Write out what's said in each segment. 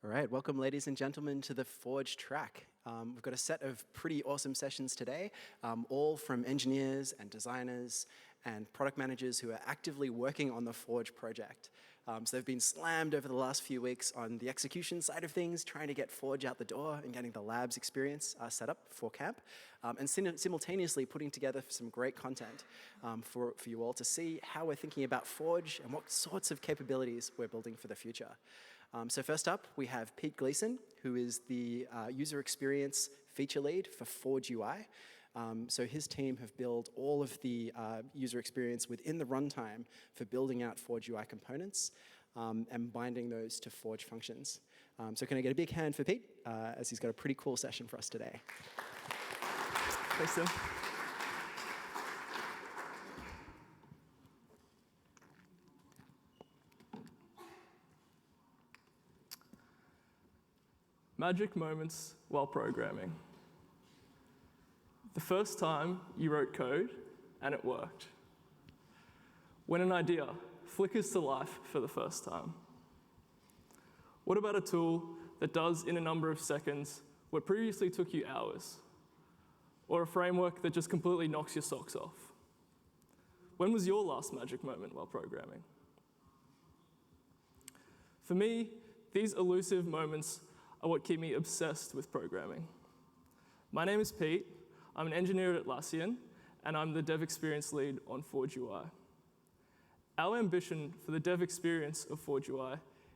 All right, welcome ladies and gentlemen to the Forge track. We've got a set of pretty awesome sessions today, all from engineers and designers and product managers who are actively working on the Forge project. So they've been slammed over the last few weeks on the execution side of things, trying to get Forge out the door and getting the labs experience set up for camp, and simultaneously putting together some great content for you all to see how we're thinking about Forge and what sorts of capabilities we're building for the future. So first up, we have Pete Gleeson, who is the user experience feature lead for Forge UI. So his team have built all of the user experience within the runtime for building out Forge UI components and binding those to Forge functions. So can I get a big hand for Pete, as he's got a pretty cool session for us today. Thanks, Tim. Magic moments while programming. The first time you wrote code and it worked. When an idea flickers to life for the first time. What about a tool that does in a number of seconds what previously took you hours? Or a framework that just completely knocks your socks off? When was your last magic moment while programming? For me, these elusive moments are what keep me obsessed with programming. My name is Pete. I'm an engineer at Atlassian, and I'm the dev experience lead on Forge UI. Our ambition for the dev experience of Forge UI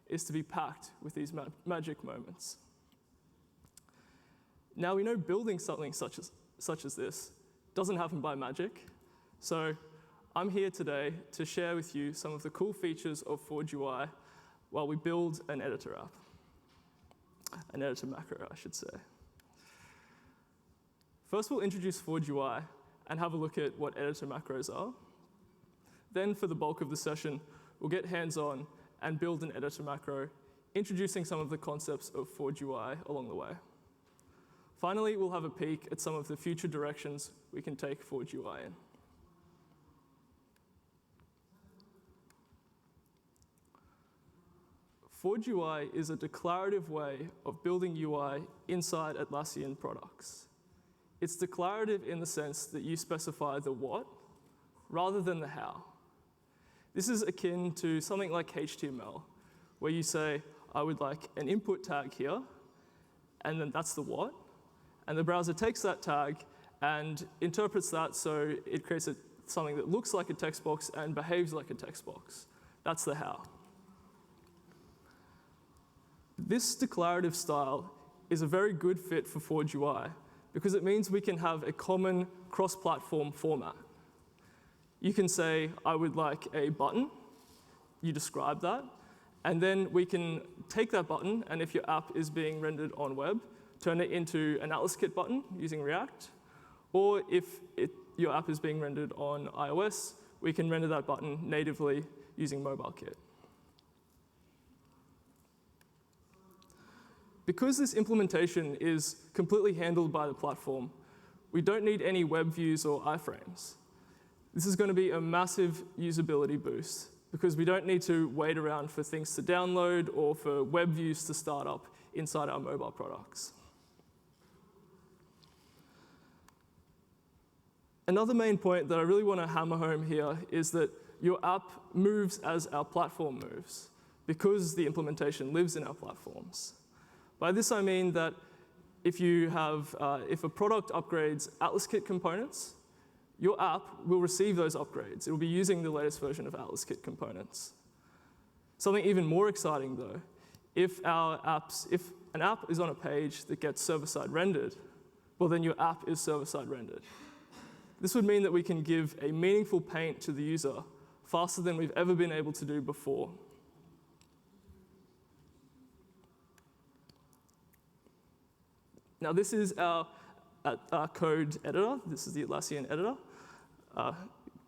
is to be packed with these magic moments. Now, we know building something such as this doesn't happen by magic, so I'm here today to share with you some of the cool features of Forge UI while we build an editor app. An editor macro, I should say. First, we'll introduce Forge UI and have a look at what editor macros are. Then, for the bulk of the session, we'll get hands-on and build an editor macro, introducing some of the concepts of Forge UI along the way. Finally, we'll have a peek at some of the future directions we can take Forge UI in. Forge UI is a declarative way of building UI inside Atlassian products. It's declarative in the sense that you specify the what rather than the how. This is akin to something like HTML, where you say, I would like an input tag here, and then that's the what. And the browser takes that tag and interprets that so it creates something that looks like a text box and behaves like a text box. That's the how. This declarative style is a very good fit for Forge UI because it means we can have a common cross-platform format. You can say, I would like a button. You describe that. And then we can take that button, and if your app is being rendered on web, turn it into an Atlas Kit button using React. Or if your app is being rendered on iOS, we can render that button natively using MobileKit. Because this implementation is completely handled by the platform, we don't need any web views or iframes. This is going to be a massive usability boost because we don't need to wait around for things to download or for web views to start up inside our mobile products. Another main point that I really want to hammer home here is that your app moves as our platform moves because the implementation lives in our platforms. By this, I mean that if a product upgrades Atlas Kit components, your app will receive those upgrades. It will be using the latest version of Atlas Kit components. Something even more exciting, though, if an app is on a page that gets server-side rendered, well, then your app is server-side rendered. This would mean that we can give a meaningful paint to the user faster than we've ever been able to do before. Now, this is our code editor. This is the Atlassian editor.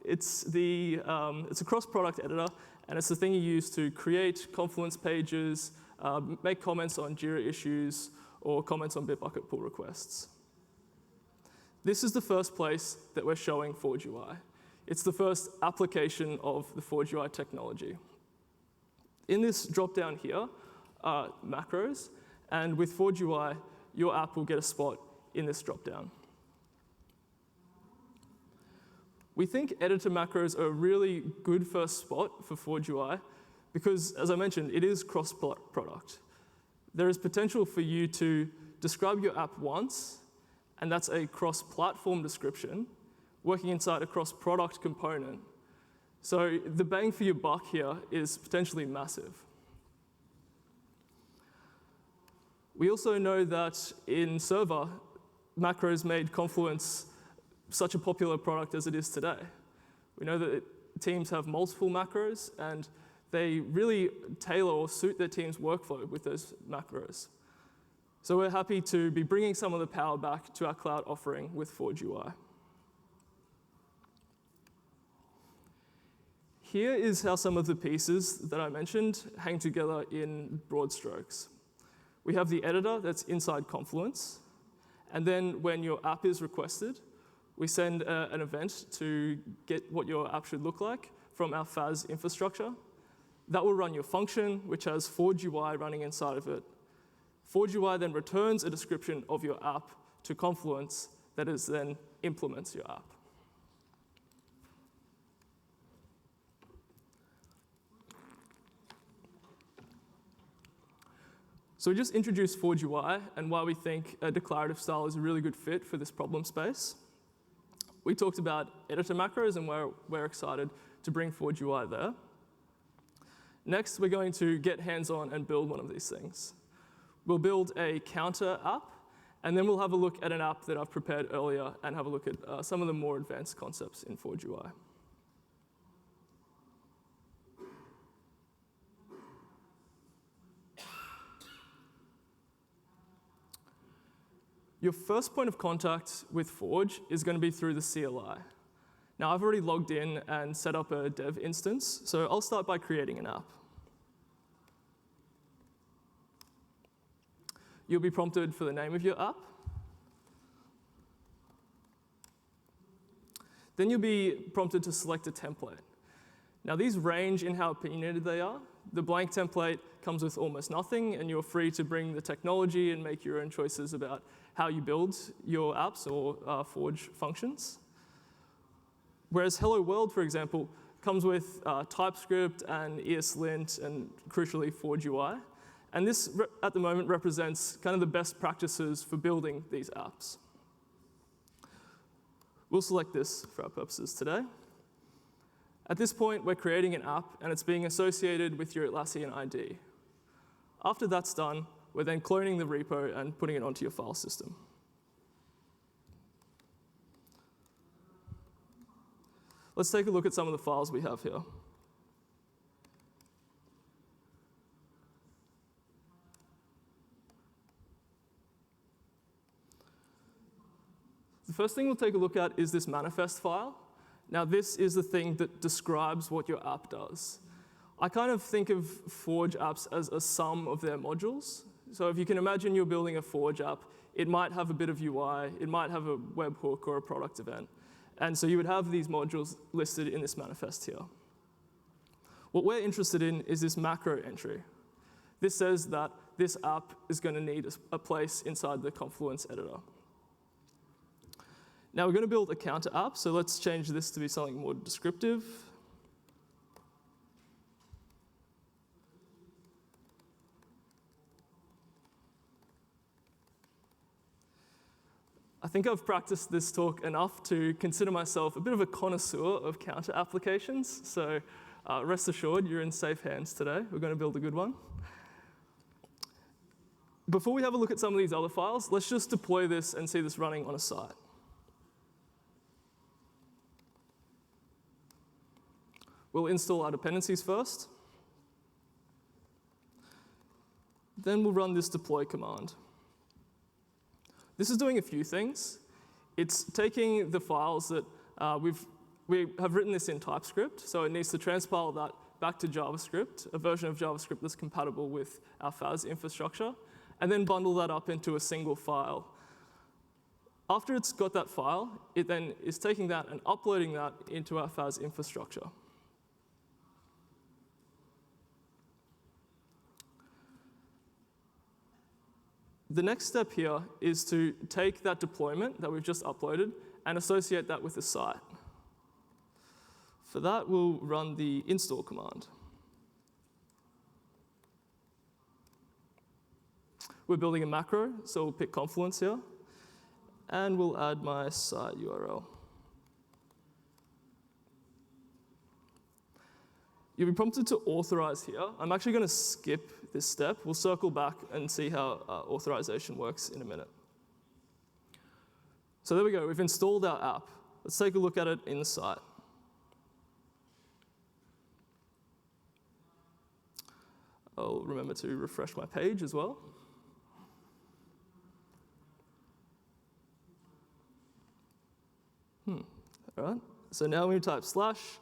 It's a cross-product editor, and it's the thing you use to create Confluence pages, make comments on Jira issues, or comments on Bitbucket pull requests. This is the first place that we're showing Forge UI. It's the first application of the Forge UI technology. In this drop-down here, macros, and with Forge UI, your app will get a spot in this dropdown. We think editor macros are a really good first spot for Forge UI because, as I mentioned, it is cross-product. There is potential for you to describe your app once, and that's a cross-platform description, working inside a cross-product component. So the bang for your buck here is potentially massive. We also know that in Server, macros made Confluence such a popular product as it is today. We know that teams have multiple macros, and they really tailor or suit their team's workflow with those macros. So we're happy to be bringing some of the power back to our cloud offering with Forge UI. Here is how some of the pieces that I mentioned hang together in broad strokes. We have the editor that's inside Confluence, and then when your app is requested, we send an event to get what your app should look like from our FaaS infrastructure. That will run your function, which has Forge UI running inside of it. Forge UI then returns a description of your app to Confluence that is then implements your app. So we just introduced Forge UI and why we think a declarative style is a really good fit for this problem space. We talked about editor macros and we're excited to bring Forge UI there. Next, we're going to get hands-on and build one of these things. We'll build a counter app, and then we'll have a look at an app that I've prepared earlier and have a look at some of the more advanced concepts in Forge UI. Your first point of contact with Forge is going to be through the CLI. Now, I've already logged in and set up a dev instance, so I'll start by creating an app. You'll be prompted for the name of your app. Then you'll be prompted to select a template. Now, these range in how opinionated they are. The blank template comes with almost nothing, and you're free to bring the technology and make your own choices about how you build your apps or Forge functions. Whereas Hello World, for example, comes with TypeScript and ESLint and, crucially, Forge UI. And this, at the moment, represents kind of the best practices for building these apps. We'll select this for our purposes today. At this point, we're creating an app, and it's being associated with your Atlassian ID. After that's done, we're then cloning the repo and putting it onto your file system. Let's take a look at some of the files we have here. The first thing we'll take a look at is this manifest file. Now, this is the thing that describes what your app does. I kind of think of Forge apps as a sum of their modules. So if you can imagine you're building a Forge app, it might have a bit of UI, it might have a webhook or a product event. And so you would have these modules listed in this manifest here. What we're interested in is this macro entry. This says that this app is going to need a place inside the Confluence editor. Now we're going to build a counter app, so let's change this to be something more descriptive. I think I've practiced this talk enough to consider myself a bit of a connoisseur of counter applications, so rest assured you're in safe hands today. We're going to build a good one. Before we have a look at some of these other files, let's just deploy this and see this running on a site. We'll install our dependencies first. Then we'll run this deploy command. This is doing a few things. It's taking the files that we have written this in TypeScript, so it needs to transpile that back to JavaScript, a version of JavaScript that's compatible with our FaaS infrastructure, and then bundle that up into a single file. After it's got that file, it then is taking that and uploading that into our FaaS infrastructure. The next step here is to take that deployment that we've just uploaded and associate that with the site. For that, we'll run the install command. We're building a macro, so we'll pick Confluence here, and we'll add my site URL. You'll be prompted to authorize here. I'm actually going to skip this step. We'll circle back and see how authorization works in a minute. So there we go. We've installed our app. Let's take a look at it in the site. I'll remember to refresh my page as well. All right. So now when we type /,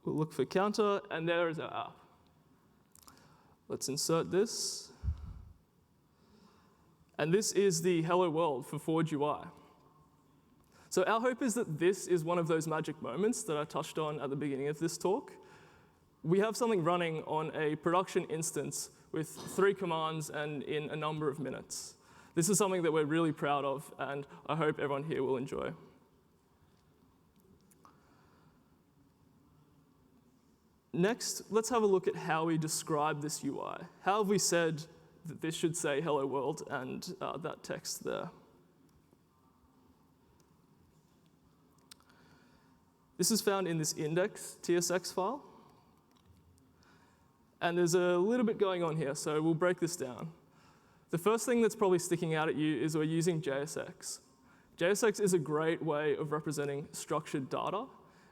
we'll look for counter, and there is our app. Let's insert this. And this is the hello world for Forge UI. So our hope is that this is one of those magic moments that I touched on at the beginning of this talk. We have something running on a production instance with 3 commands and in a number of minutes. This is something that we're really proud of, and I hope everyone here will enjoy. Next, let's have a look at how we describe this UI. How have we said that this should say hello world and that text there? This is found in this index TSX file. And there's a little bit going on here, so we'll break this down. The first thing that's probably sticking out at you is we're using JSX. JSX is a great way of representing structured data,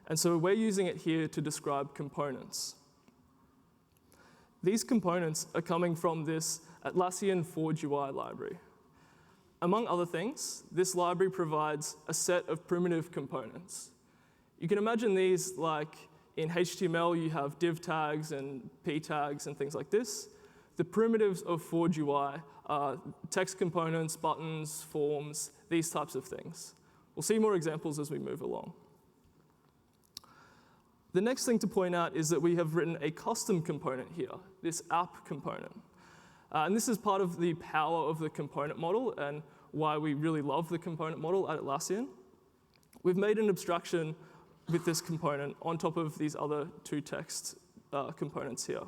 and so we're using it here to describe components. These components are coming from this Atlassian Forge UI library. Among other things, this library provides a set of primitive components. You can imagine these like in HTML, you have div tags and p tags and things like this. The primitives of Forge UI are text components, buttons, forms, these types of things. We'll see more examples as we move along. The next thing to point out is that we have written a custom component here, this app component. And this is part of the power of the component model and why we really love the component model at Atlassian. We've made an abstraction with this component on top of these other 2 text components here.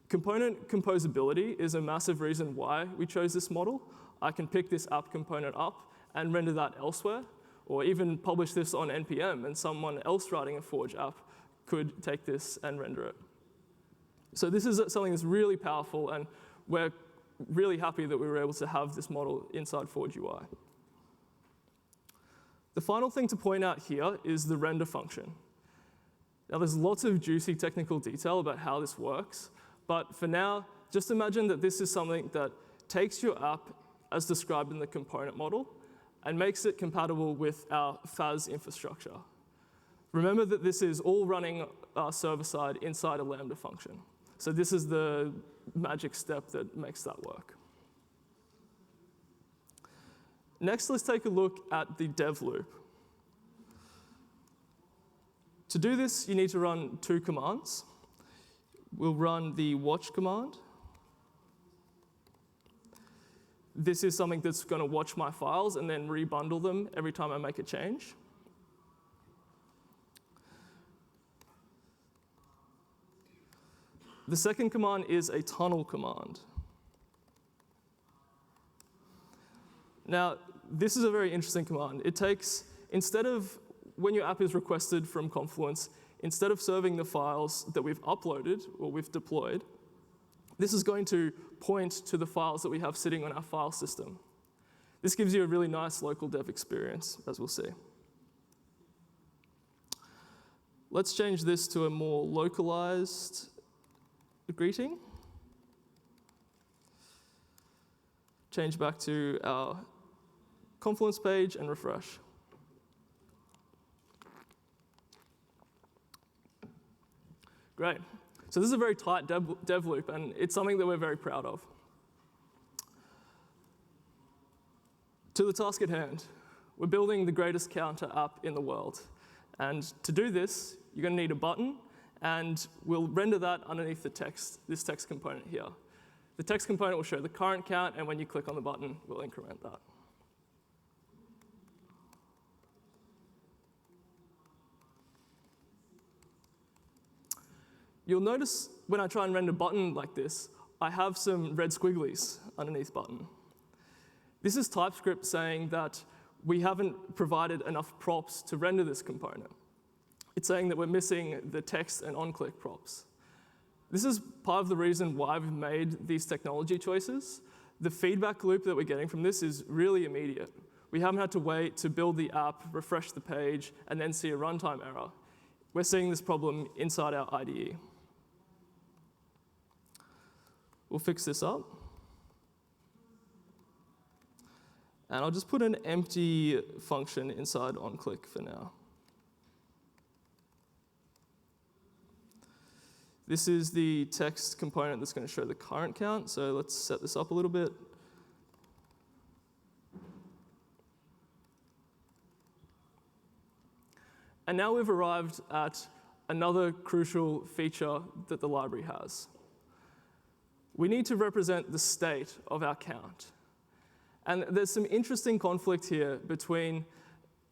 Component composability is a massive reason why we chose this model. I can pick this app component up and render that elsewhere, or even publish this on NPM, and someone else writing a Forge app could take this and render it. So this is something that's really powerful, and we're really happy that we were able to have this model inside Forge UI. The final thing to point out here is the render function. Now, there's lots of juicy technical detail about how this works, but for now, just imagine that this is something that takes your app as described in the component model and makes it compatible with our FaaS infrastructure. Remember that this is all running server-side inside a Lambda function. So this is the magic step that makes that work. Next, let's take a look at the dev loop. To do this, you need to run 2 commands. We'll run the watch command. This is something that's going to watch my files and then rebundle them every time I make a change. The second command is a tunnel command. Now, this is a very interesting command. It takes, instead of, when your app is requested from Confluence, instead of serving the files that we've uploaded or we've deployed, this is going to point to the files that we have sitting on our file system. This gives you a really nice local dev experience, as we'll see. Let's change this to a more localized greeting. Change back to our Confluence page and refresh. Great. So this is a very tight dev loop, and it's something that we're very proud of. To the task at hand, we're building the greatest counter app in the world. And to do this, you're going to need a button, and we'll render that underneath the text, this text component here. The text component will show the current count, and when you click on the button, we'll increment that. You'll notice when I try and render a button like this, I have some red squigglies underneath button. This is TypeScript saying that we haven't provided enough props to render this component. It's saying that we're missing the text and on-click props. This is part of the reason why we've made these technology choices. The feedback loop that we're getting from this is really immediate. We haven't had to wait to build the app, refresh the page, and then see a runtime error. We're seeing this problem inside our IDE. We'll fix this up. And I'll just put an empty function inside onClick for now. This is the text component that's going to show the current count, so let's set this up a little bit. And now we've arrived at another crucial feature that the library has. We need to represent the state of our count. And there's some interesting conflict here between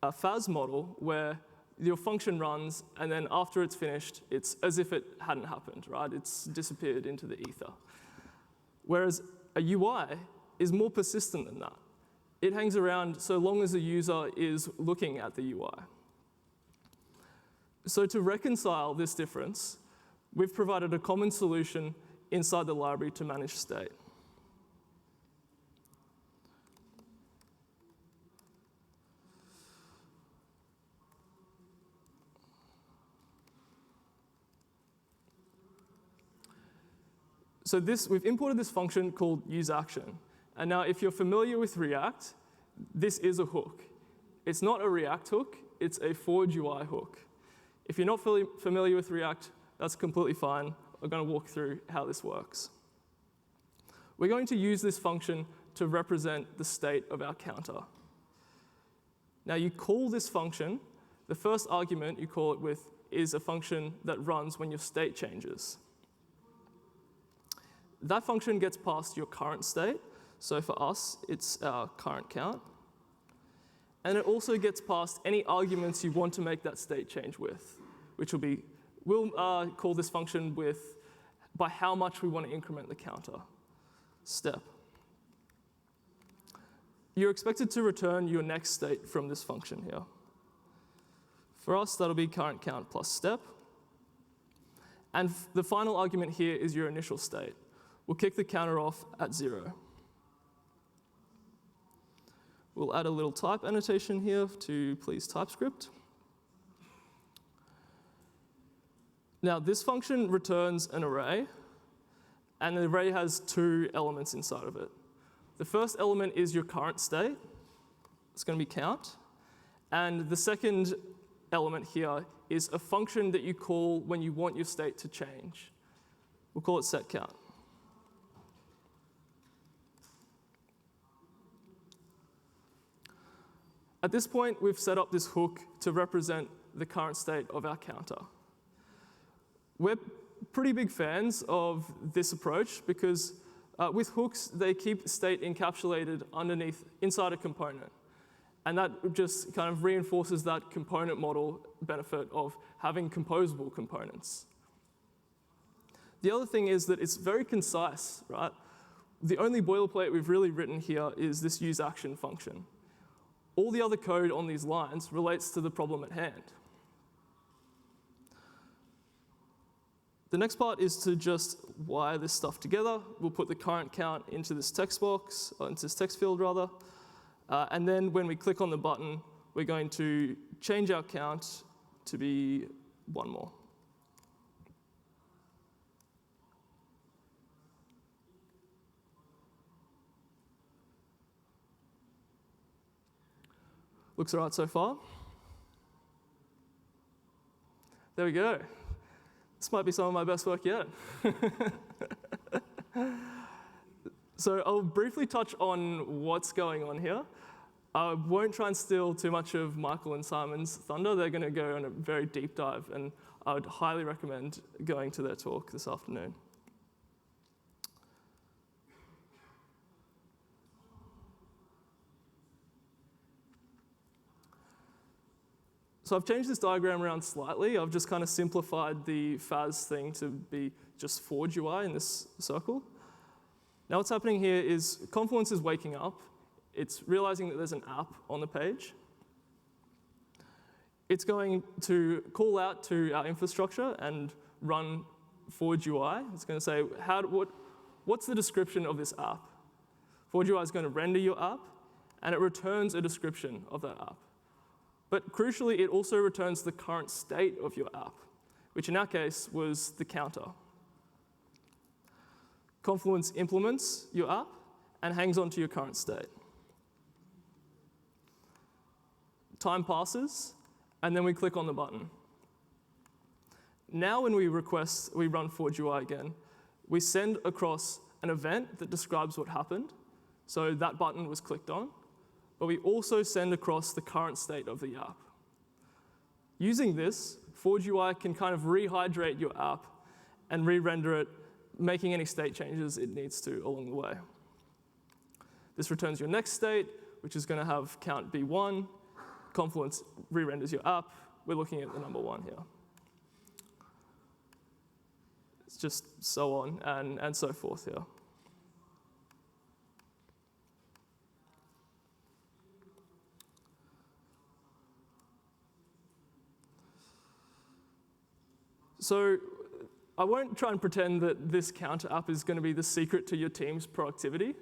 a FaaS model where your function runs, and then after it's finished, it's as if it hadn't happened, right? It's disappeared into the ether. Whereas a UI is more persistent than that. It hangs around so long as the user is looking at the UI. So to reconcile this difference, we've provided a common solution inside the library to manage state. So we've imported this function called useAction. And now if you're familiar with React, this is a hook. It's not a React hook, it's a Forge UI hook. If you're not familiar with React, that's completely fine. I'm going to walk through how this works. We're going to use this function to represent the state of our counter. Now you call this function, the first argument you call it with is a function that runs when your state changes. That function gets passed your current state. So for us, it's our current count. And it also gets passed any arguments you want to make that state change with, which will be, we'll call this function with by how much we want to increment the counter step. You're expected to return your next state from this function here. For us, that'll be current count plus step. And the final argument here is your initial state. We'll kick the counter off at 0. We'll add a little type annotation here to please TypeScript. Now, this function returns an array, and the array has 2 elements inside of it. The first element is your current state. It's going to be count. And the second element here is a function that you call when you want your state to change. We'll call it setCount. At this point, we've set up this hook to represent the current state of our counter. We're pretty big fans of this approach because with hooks, they keep state encapsulated inside a component. And that just kind of reinforces that component model benefit of having composable components. The other thing is that it's very concise, right? The only boilerplate we've really written here is this useAction function. All the other code on these lines relates to the problem at hand. The next part is to just wire this stuff together. We'll put the current count into this text box, or into this text field rather. And then when we click on the button, we're going to change our count to be 1 more. Looks all right so far. There we go. This might be some of my best work yet. So I'll briefly touch on what's going on here. I won't try and steal too much of Michael and Simon's thunder. They're going to go on a very deep dive, and I would highly recommend going to their talk this afternoon. So I've changed this diagram around slightly. I've just kind of simplified the FaaS thing to be just Forge UI in this circle. Now what's happening here is Confluence is waking up. It's realizing that there's an app on the page. It's going to call out to our infrastructure and run Forge UI. It's going to say, what's the description of this app? Forge UI is going to render your app, and it returns a description of that app. But crucially, it also returns the current state of your app, which in our case was the counter. Confluence implements your app and hangs on to your current state. Time passes, and then we click on the button. Now when we run Forge UI again, we send across an event that describes what happened. So that button was clicked on, but we also send across the current state of the app. Using this, Forge UI can kind of rehydrate your app and re-render it, making any state changes it needs to along the way. This returns your next state, which is going to have count B1. Confluence re-renders your app. We're looking at the number 1 here. It's just so on and so forth here. So I won't try and pretend that this counter app is going to be the secret to your team's productivity,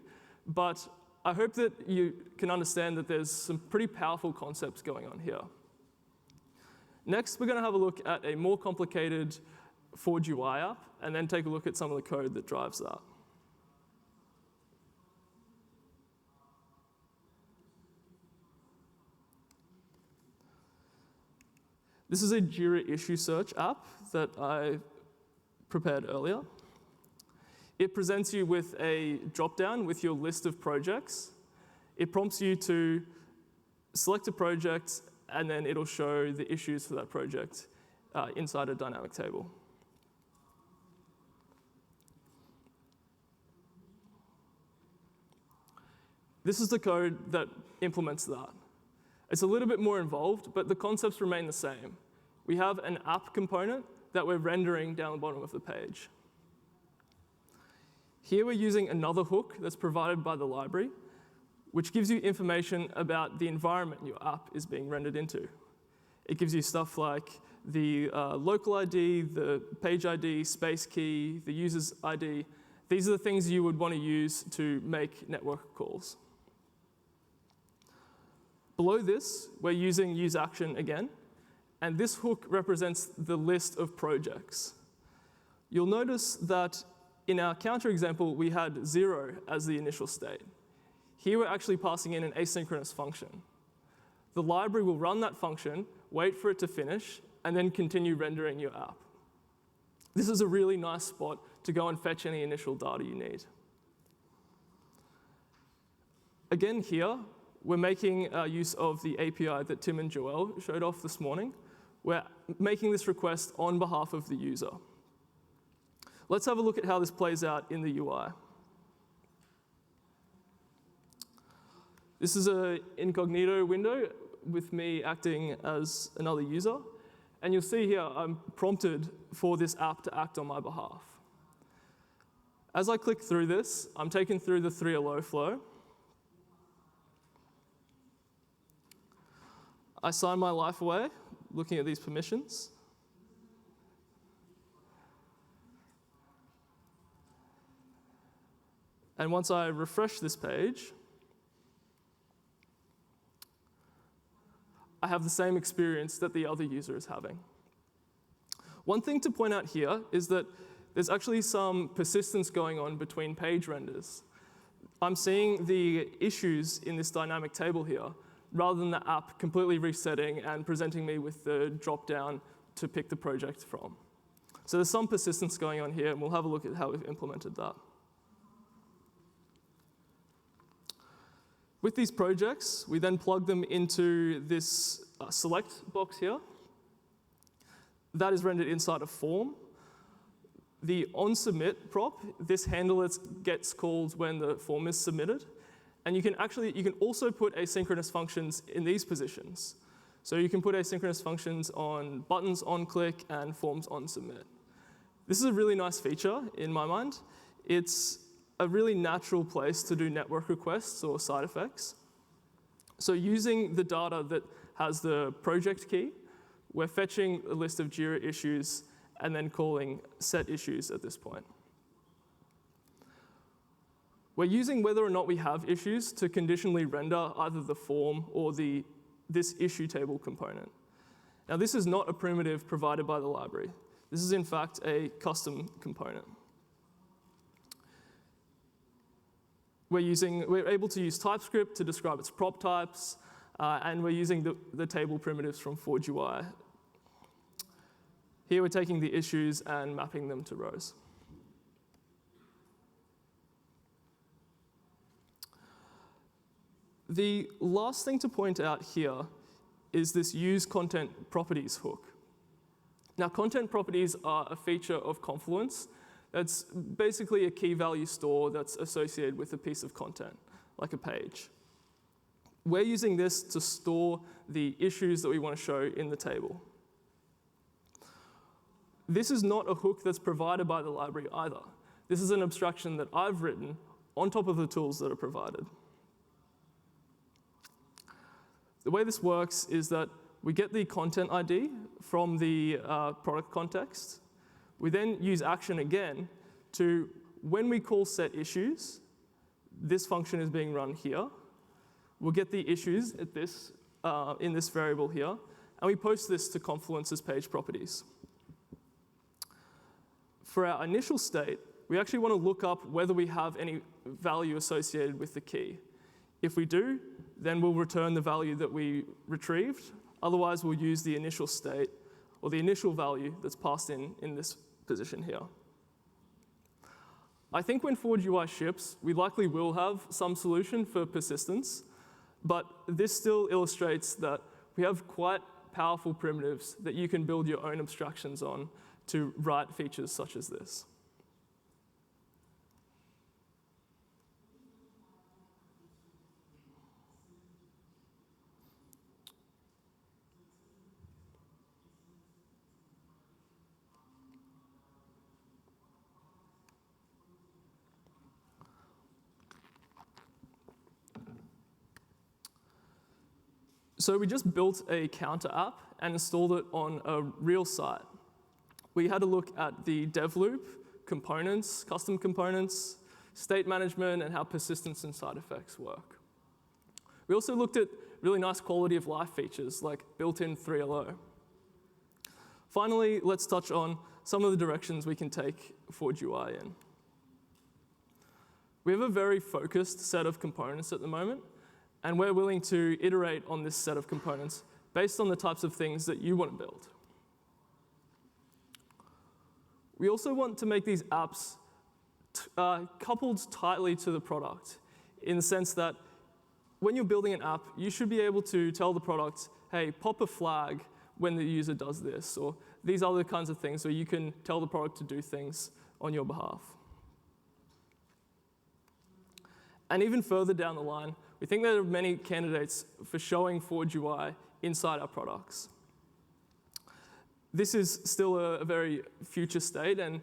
but I hope that you can understand that there's some pretty powerful concepts going on here. Next, we're going to have a look at a more complicated Forge UI app, and then take a look at some of the code that drives that. This is a Jira issue search app that I prepared earlier. It presents you with a drop-down with your list of projects. It prompts you to select a project, and then it'll show the issues for that project inside a dynamic table. This is the code that implements that. It's a little bit more involved, but the concepts remain the same. We have an app component that we're rendering down the bottom of the page. Here we're using another hook that's provided by the library, which gives you information about the environment your app is being rendered into. It gives you stuff like the local ID, the page ID, space key, the user's ID. These are the things you would want to use to make network calls. Below this, we're using useAction again, and this hook represents the list of projects. You'll notice that in our counter example, we had 0 as the initial state. Here we're actually passing in an asynchronous function. The library will run that function, wait for it to finish, and then continue rendering your app. This is a really nice spot to go and fetch any initial data you need. Again here, we're making use of the API that Tim and Joel showed off this morning. We're making this request on behalf of the user. Let's have a look at how this plays out in the UI. This is an incognito window with me acting as another user. And you'll see here I'm prompted for this app to act on my behalf. As I click through this, I'm taken through the 3.0 flow. I sign my life away, looking at these permissions. And once I refresh this page, I have the same experience that the other user is having. One thing to point out here is that there's actually some persistence going on between page renders. I'm seeing the issues in this dynamic table here, rather than the app completely resetting and presenting me with the drop-down to pick the project from. So there's some persistence going on here, and we'll have a look at how we've implemented that. With these projects, we then plug them into this select box here. That is rendered inside a form. The onSubmit prop, this handler gets called when the form is submitted. And you can also put asynchronous functions in these positions. So you can put asynchronous functions on buttons on click and forms on submit. This is a really nice feature in my mind. It's a really natural place to do network requests or side effects. So using the data that has the project key, we're fetching a list of Jira issues and then calling set issues at this point. We're using whether or not we have issues to conditionally render either the form or this issue table component. Now, this is not a primitive provided by the library. This is, in fact, a custom component. We're able to use TypeScript to describe its prop types, and we're using the table primitives from Forge UI. Here, we're taking the issues and mapping them to rows. The last thing to point out here is this use content properties hook. Now, content properties are a feature of Confluence that's basically a key value store that's associated with a piece of content, like a page. We're using this to store the issues that we want to show in the table. This is not a hook that's provided by the library either. This is an abstraction that I've written on top of the tools that are provided. The way this works is that we get the content ID from the product context. We then use action again to, when we call set issues, this function is being run here. We'll get the issues at this, in this variable here, and we post this to Confluence's page properties. For our initial state, we actually want to look up whether we have any value associated with the key. If we do, then we'll return the value that we retrieved. Otherwise, we'll use the initial state or the initial value that's passed in this position here. I think when Forge UI ships, we likely will have some solution for persistence, but this still illustrates that we have quite powerful primitives that you can build your own abstractions on to write features such as this. So we just built a counter app and installed it on a real site. We had a look at the dev loop, components, custom components, state management, and how persistence and side effects work. We also looked at really nice quality of life features like built-in 3LO. Finally, let's touch on some of the directions we can take Forge UI in. We have a very focused set of components at the moment, and we're willing to iterate on this set of components based on the types of things that you want to build. We also want to make these apps coupled tightly to the product, in the sense that when you're building an app, you should be able to tell the product, hey, pop a flag when the user does this, or these other kinds of things, where you can tell the product to do things on your behalf. And even further down the line, we think there are many candidates for showing Forge UI inside our products. This is still a very future state, and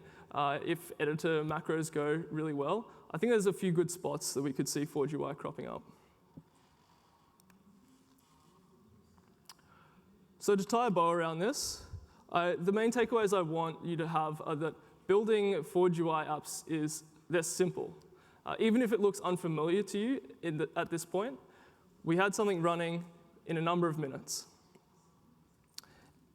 if editor macros go really well, I think there's a few good spots that we could see Forge UI cropping up. So to tie a bow around this, the main takeaways I want you to have are that building Forge UI apps they're simple. Even if it looks unfamiliar to you at this point, we had something running in a number of minutes.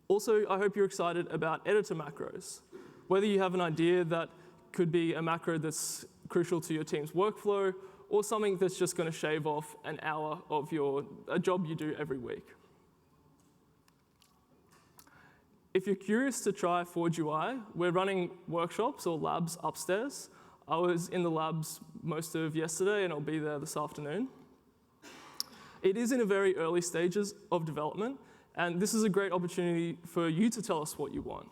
Also, I hope you're excited about editor macros. Whether you have an idea that could be a macro that's crucial to your team's workflow, or something that's just going to shave off an hour of a job you do every week. If you're curious to try Forge UI, we're running workshops or labs upstairs. I was in the labs most of yesterday, and I'll be there this afternoon. It is in a very early stages of development, and this is a great opportunity for you to tell us what you want.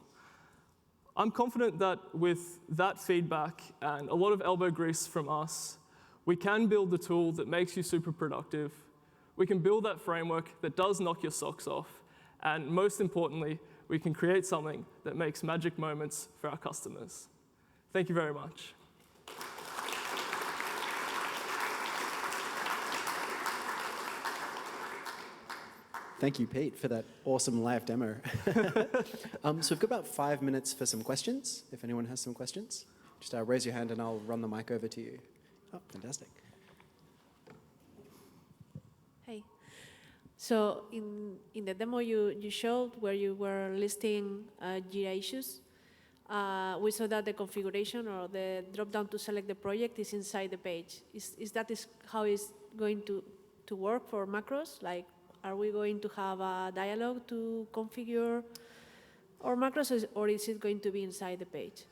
I'm confident that with that feedback and a lot of elbow grease from us, we can build the tool that makes you super productive. We can build that framework that does knock your socks off, And most importantly, we can create something that makes magic moments for our customers. Thank you very much. Thank you, Pete, for that awesome live demo. So we've got about 5 minutes for some questions. If anyone has some questions, just raise your hand and I'll run the mic over to you. Oh, fantastic. Hey. So in the demo you showed where you were listing Jira issues, we saw that the configuration or the drop-down to select the project is inside the page. Is that how it's going to work for macros? Like, are we going to have a dialogue to configure our macros, or is it going to be inside the page?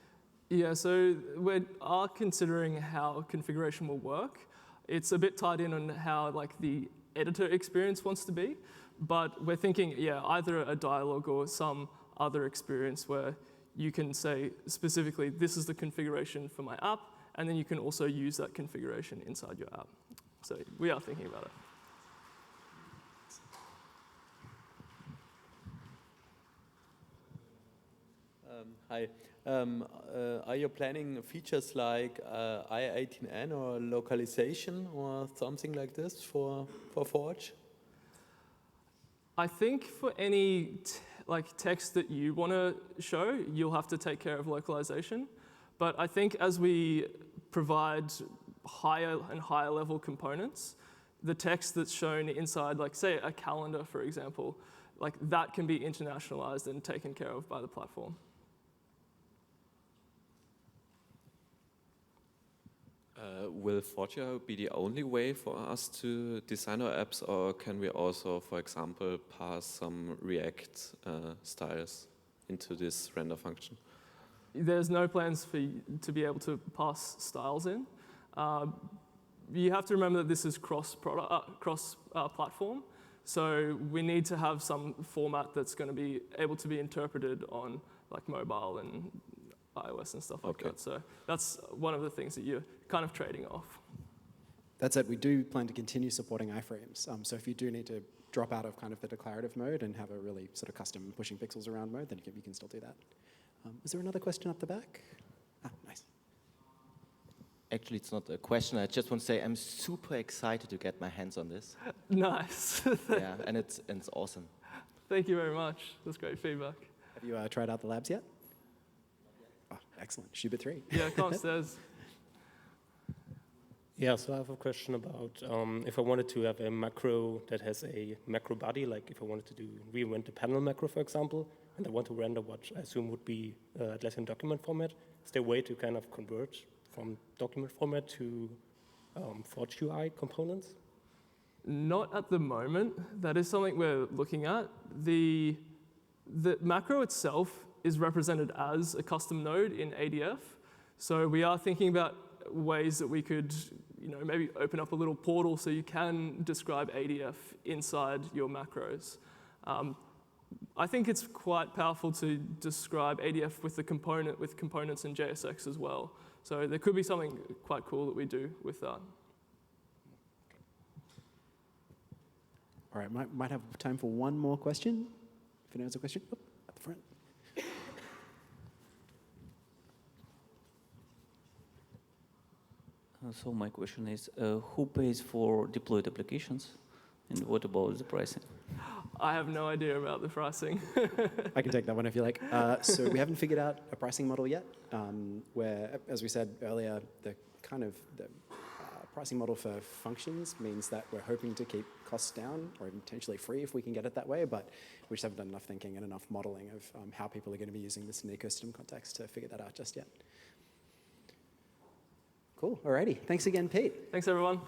Yeah, so we are considering how configuration will work. It's a bit tied in on how the editor experience wants to be, but we're thinking, yeah, either a dialogue or some other experience where you can say specifically, this is the configuration for my app, and then you can also use that configuration inside your app. So we are thinking about it. Hi. Are you planning features like I18N or localization or something like this for Forge? I think for any text that you want to show, you'll have to take care of localization. But I think as we provide higher and higher level components, the text that's shown inside, say a calendar, for example, that can be internationalized and taken care of by the platform. Will Forger be the only way for us to design our apps, or can we also, for example, pass some React styles into this render function? There's no plans for you to be able to pass styles in. You have to remember that this is cross-platform, so we need to have some format that's going to be able to be interpreted on mobile and iOS and stuff like that. So that's one of the things that you're kind of trading off. That said, we do plan to continue supporting iframes. So if you do need to drop out of the declarative mode and have a really sort of custom pushing pixels around mode, then you can still do that. Is there another question up the back? Ah, nice. Actually, it's not a question. I just want to say I'm super excited to get my hands on this. Nice. Yeah, and it's awesome. Thank you very much. That's great feedback. Have you tried out the labs yet? Oh, excellent. Schubert 3. Yeah, downstairs. Yeah, so I have a question about if I wanted to have a macro that has a macro body, like if I wanted to reinvent the panel macro, for example, and I want to render what I assume would be Atlassian document format, is there a way to kind of convert from document format to Forge UI components? Not at the moment. That is something we're looking at. The macro itself is represented as a custom node in ADF. So we are thinking about ways that we could maybe open up a little portal so you can describe ADF inside your macros. I think it's quite powerful to describe ADF with components in JSX as well. So there could be something quite cool that we do with that. All right, might have time for one more question. If anyone has a question, at the front. So my question is, who pays for deployed applications, and what about the pricing? I have no idea about the pricing. I can take that one if you like. So we haven't figured out a pricing model yet, where, as we said earlier, the pricing model for functions means that we're hoping to keep costs down, or even potentially free if we can get it that way, but we just haven't done enough thinking and enough modeling of how people are going to be using this in the ecosystem context to figure that out just yet. Cool, alrighty. Thanks again, Pete. Thanks, everyone.